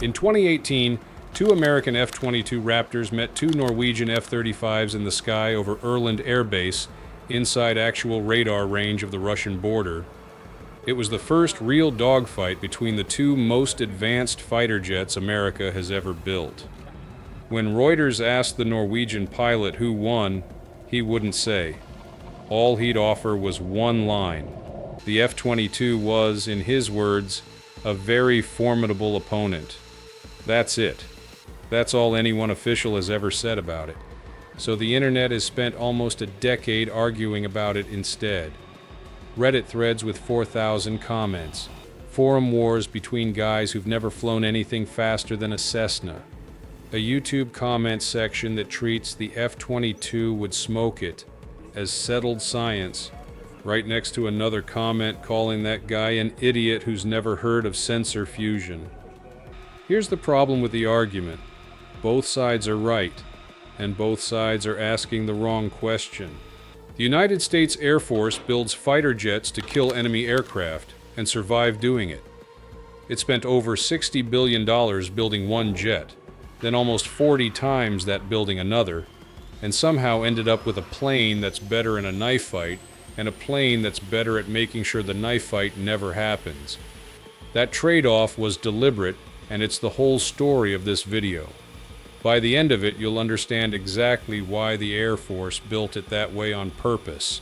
In 2018, two American F-22 Raptors met two Norwegian F-35s in the sky over Erland Air Base, inside actual radar range of the Russian border. It was the first real dogfight between the two most advanced fighter jets America has ever built. When Reuters asked the Norwegian pilot who won, he wouldn't say. All he'd offer was one line. The F-22 was, in his words, a very formidable opponent. That's it. That's all any one official has ever said about it. So the internet has spent almost a decade arguing about it instead. Reddit threads with 4,000 comments. Forum wars between guys who've never flown anything faster than a Cessna. A YouTube comment section that treats the F-22 would smoke it as settled science, right next to another comment calling that guy an idiot who's never heard of sensor fusion. Here's the problem with the argument. Both sides are right, and both sides are asking the wrong question. The United States Air Force builds fighter jets to kill enemy aircraft and survive doing it. It spent over $60 billion building one jet, then almost 40 times that building another, and somehow ended up with a plane that's better in a knife fight and a plane that's better at making sure the knife fight never happens. That trade-off was deliberate, and it's the whole story of this video. By the end of it, you'll understand exactly why the Air Force built it that way on purpose,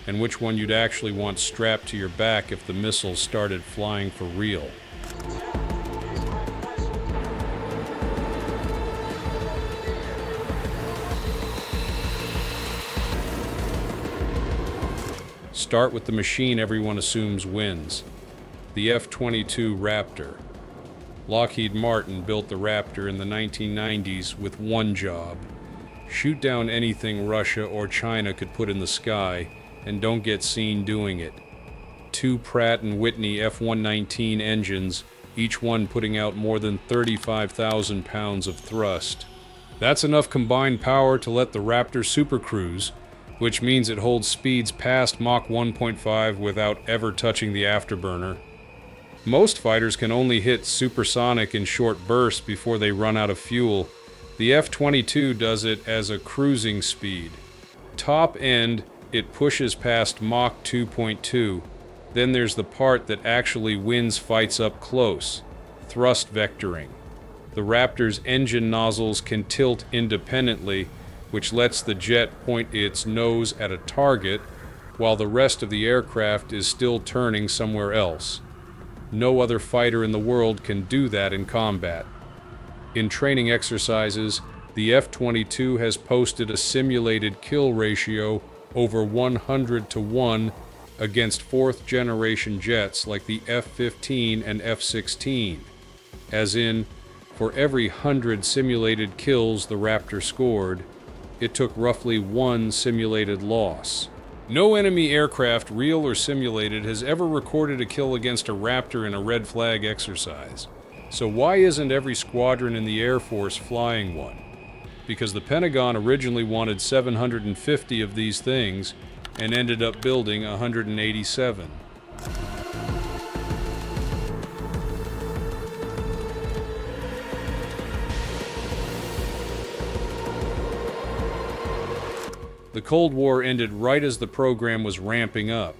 and which one you'd actually want strapped to your back if the missiles started flying for real. Start with the machine everyone assumes wins, the F-22 Raptor. Lockheed Martin built the Raptor in the 1990s with one job: shoot down anything Russia or China could put in the sky, and don't get seen doing it. Two Pratt & Whitney F-119 engines, each one putting out more than 35,000 pounds of thrust. That's enough combined power to let the Raptor supercruise, which means it holds speeds past Mach 1.5 without ever touching the afterburner. Most fighters can only hit supersonic in short bursts before they run out of fuel. The F-22 does it as a cruising speed. Top end, it pushes past Mach 2.2. Then there's the part that actually wins fights up close: thrust vectoring. The Raptor's engine nozzles can tilt independently, which lets the jet point its nose at a target, while the rest of the aircraft is still turning somewhere else. No other fighter in the world can do that in combat. In training exercises, the F-22 has posted a simulated kill ratio over 100-to-1 against fourth-generation jets like the F-15 and F-16. As in, for every 100 simulated kills the Raptor scored, it took roughly one simulated loss. No enemy aircraft, real or simulated, has ever recorded a kill against a Raptor in a red flag exercise. So why isn't every squadron in the Air Force flying one? Because the Pentagon originally wanted 750 of these things and ended up building 187. The Cold War ended right as the program was ramping up.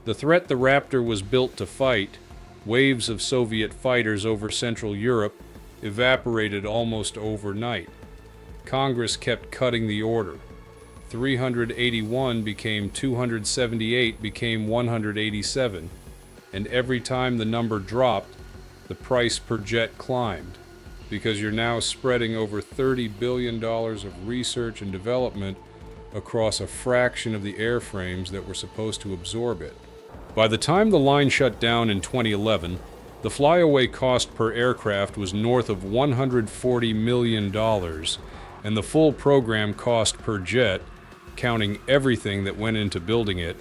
The threat the Raptor was built to fight, waves of Soviet fighters over Central Europe, evaporated almost overnight. Congress kept cutting the order. 381 became 278 became 187, and every time the number dropped, the price per jet climbed, because you're now spreading over $30 billion of research and development across a fraction of the airframes that were supposed to absorb it. By the time the line shut down in 2011, the flyaway cost per aircraft was north of $140 million, and the full program cost per jet, counting everything that went into building it,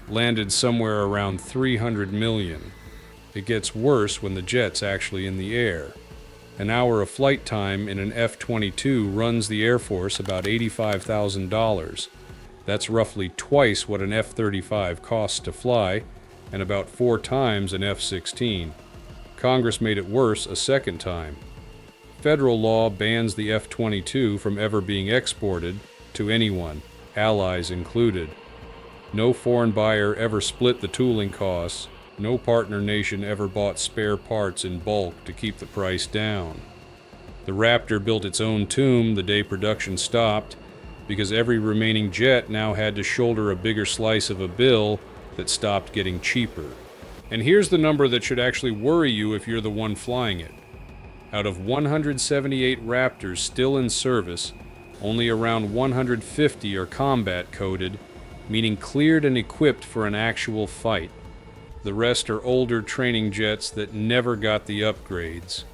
landed somewhere around $300 million. It gets worse when the jet's actually in the air. An hour of flight time in an F-22 runs the Air Force about $85,000. That's roughly twice what an F-35 costs to fly, and about 4 times an F-16. Congress made it worse a second time. Federal law bans the F-22 from ever being exported to anyone, allies included. No foreign buyer ever split the tooling costs. No partner nation ever bought spare parts in bulk to keep the price down. The Raptor built its own tomb the day production stopped, because every remaining jet now had to shoulder a bigger slice of a bill that stopped getting cheaper. And here's the number that should actually worry you if you're the one flying it. Out of 178 Raptors still in service, only around 150 are combat coded, meaning cleared and equipped for an actual fight. The rest are older training jets that never got the upgrades.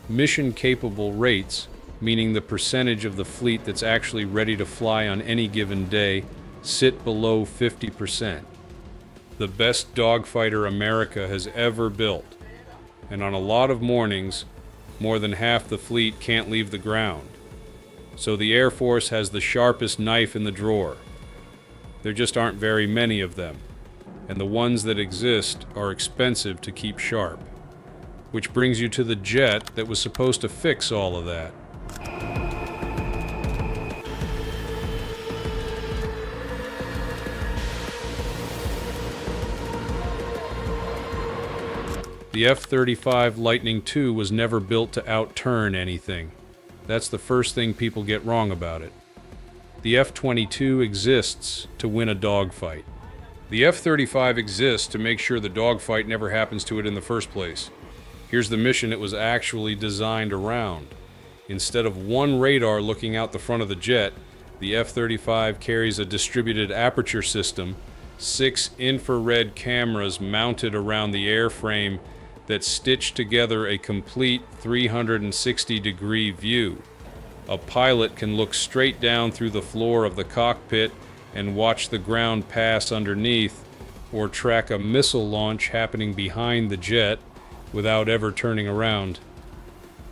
Mission-capable rates, meaning the percentage of the fleet that's actually ready to fly on any given day, sit below 50%. The best dogfighter America has ever built. And on a lot of mornings, more than half the fleet can't leave the ground. So the Air Force has the sharpest knife in the drawer. There just aren't very many of them, and the ones that exist are expensive to keep sharp. Which brings you to the jet that was supposed to fix all of that. The F-35 Lightning II was never built to outturn anything. That's the first thing people get wrong about it. The F-22 exists to win a dogfight. The F-35 exists to make sure the dogfight never happens to it in the first place. Here's the mission it was actually designed around. Instead of one radar looking out the front of the jet, the F-35 carries a distributed aperture system, 6 infrared cameras mounted around the airframe that stitch together a complete 360-degree view. A pilot can look straight down through the floor of the cockpit and watch the ground pass underneath, or track a missile launch happening behind the jet without ever turning around.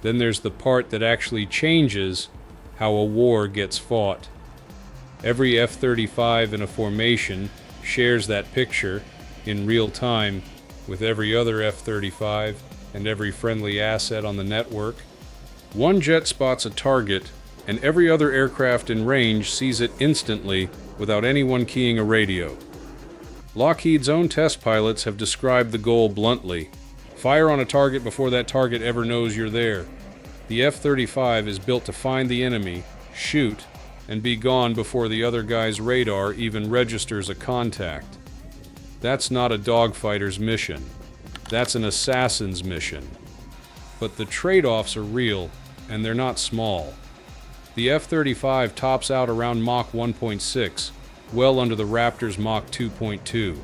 Then there's the part that actually changes how a war gets fought. Every F-35 in a formation shares that picture in real time with every other F-35 and every friendly asset on the network. One jet spots a target, and every other aircraft in range sees it instantly without anyone keying a radio. Lockheed's own test pilots have described the goal bluntly. Fire on a target before that target ever knows you're there. The F-35 is built to find the enemy, shoot, and be gone before the other guy's radar even registers a contact. That's not a dogfighter's mission. That's an assassin's mission. But the trade-offs are real, and they're not small. The F-35 tops out around Mach 1.6, well under the Raptor's Mach 2.2.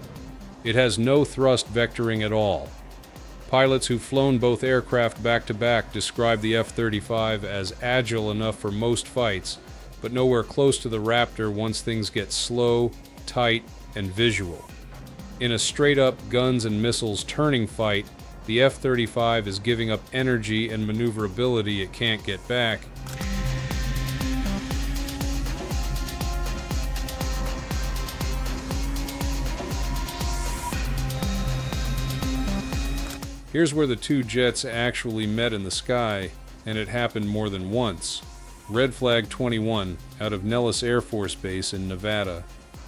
It has no thrust vectoring at all. Pilots who've flown both aircraft back-to-back describe the F-35 as agile enough for most fights, but nowhere close to the Raptor once things get slow, tight, and visual. In a straight-up guns and missiles turning fight, the F-35 is giving up energy and maneuverability it can't get back. Here's where the two jets actually met in the sky, and it happened more than once. Red Flag 21, out of Nellis Air Force Base in Nevada.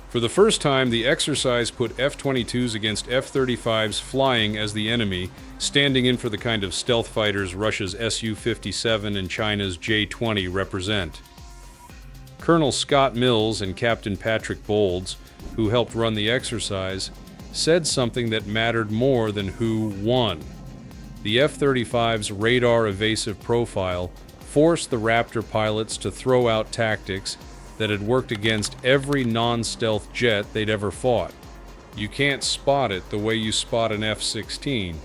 For the first time, the exercise put F-22s against F-35s flying as the enemy, standing in for the kind of stealth fighters Russia's Su-57 and China's J-20 represent. Colonel Scott Mills and Captain Patrick Bolds, who helped run the exercise, said something that mattered more than who won. The F-35's radar evasive profile forced the Raptor pilots to throw out tactics that had worked against every non-stealth jet they'd ever fought. You can't spot it the way you spot an F-16.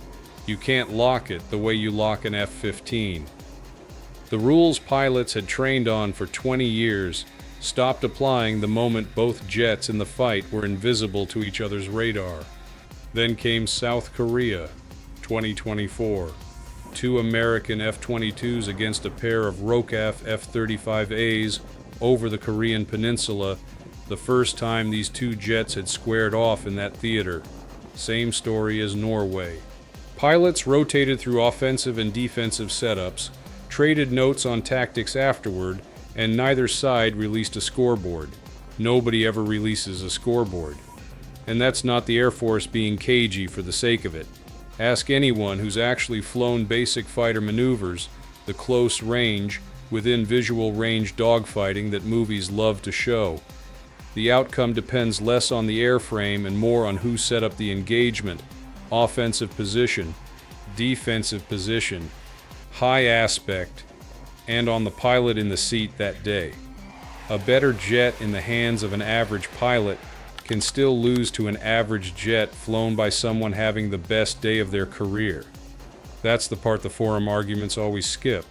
You can't lock it the way you lock an F-15. The rules pilots had trained on for 20 years stopped applying the moment both jets in the fight were invisible to each other's radar. Then came South Korea, 2024. 2 American F-22s against a pair of ROCAF F-35As over the Korean peninsula, the first time these two jets had squared off in that theater. Same story as Norway. Pilots rotated through offensive and defensive setups, traded notes on tactics afterward, and neither side released a scoreboard. Nobody ever releases a scoreboard. And that's not the Air Force being cagey for the sake of it. Ask anyone who's actually flown basic fighter maneuvers, the close range, within visual range dogfighting that movies love to show. The outcome depends less on the airframe and more on who set up the engagement, offensive position, defensive position, high aspect, and on the pilot in the seat that day. A better jet in the hands of an average pilot can still lose to an average jet flown by someone having the best day of their career. That's the part the forum arguments always skip.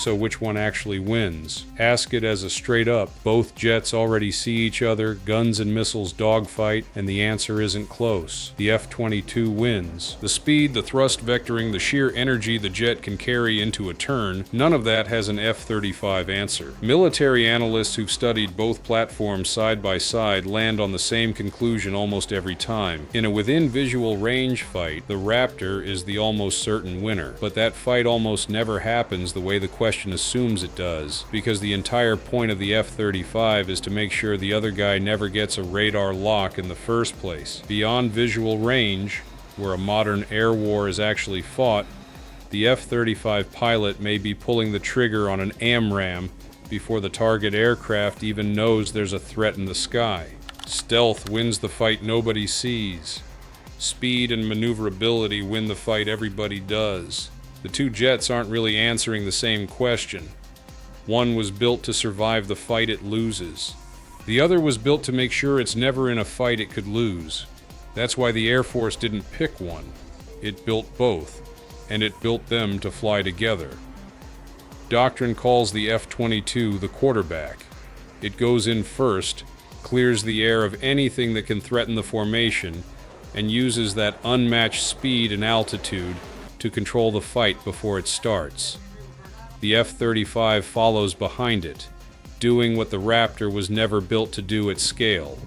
So which one actually wins? Ask it as a straight up, both jets already see each other, guns and missiles dogfight, and the answer isn't close. The F-22 wins. The speed, the thrust vectoring, the sheer energy the jet can carry into a turn, none of that has an F-35 answer. Military analysts who've studied both platforms side by side land on the same conclusion almost every time. In a within visual range fight, the Raptor is the almost certain winner, but that fight almost never happens the way the question assumes it does, because the entire point of the F-35 is to make sure the other guy never gets a radar lock in the first place. Beyond visual range, where a modern air war is actually fought, the F-35 pilot may be pulling the trigger on an AMRAAM before the target aircraft even knows there's a threat in the sky. Stealth wins the fight nobody sees. Speed and maneuverability win the fight everybody does. The two jets aren't really answering the same question. One was built to survive the fight it loses. The other was built to make sure it's never in a fight it could lose. That's why the Air Force didn't pick one. It built both, and it built them to fly together. Doctrine calls the F-22 the quarterback. It goes in first, clears the air of anything that can threaten the formation, and uses that unmatched speed and altitude to control the fight before it starts. The F-35 follows behind it, doing what the Raptor was never built to do at scale.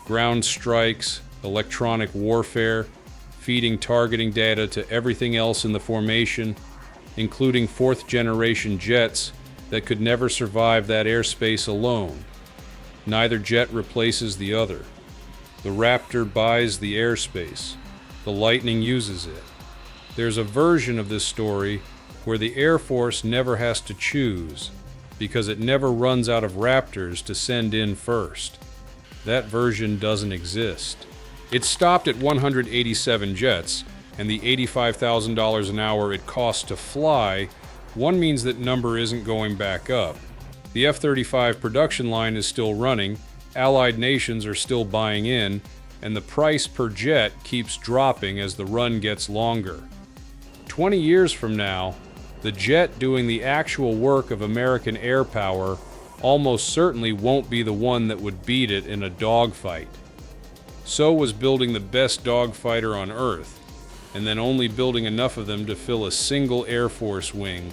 Ground strikes, electronic warfare, feeding targeting data to everything else in the formation, including fourth-generation jets that could never survive that airspace alone. Neither jet replaces the other. The Raptor buys the airspace. The Lightning uses it. There's a version of this story where the Air Force never has to choose because it never runs out of Raptors to send in first. That version doesn't exist. It stopped at 187 jets, and the $85,000 an hour it costs to fly, one means that number isn't going back up. The F-35 production line is still running, allied nations are still buying in, and the price per jet keeps dropping as the run gets longer. 20 years from now, the jet doing the actual work of American air power almost certainly won't be the one that would beat it in a dogfight. So was building the best dogfighter on Earth, and then only building enough of them to fill a single Air Force wing,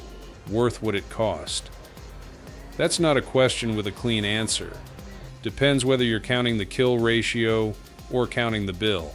worth what it cost. That's not a question with a clean answer. Depends whether you're counting the kill ratio or counting the bill.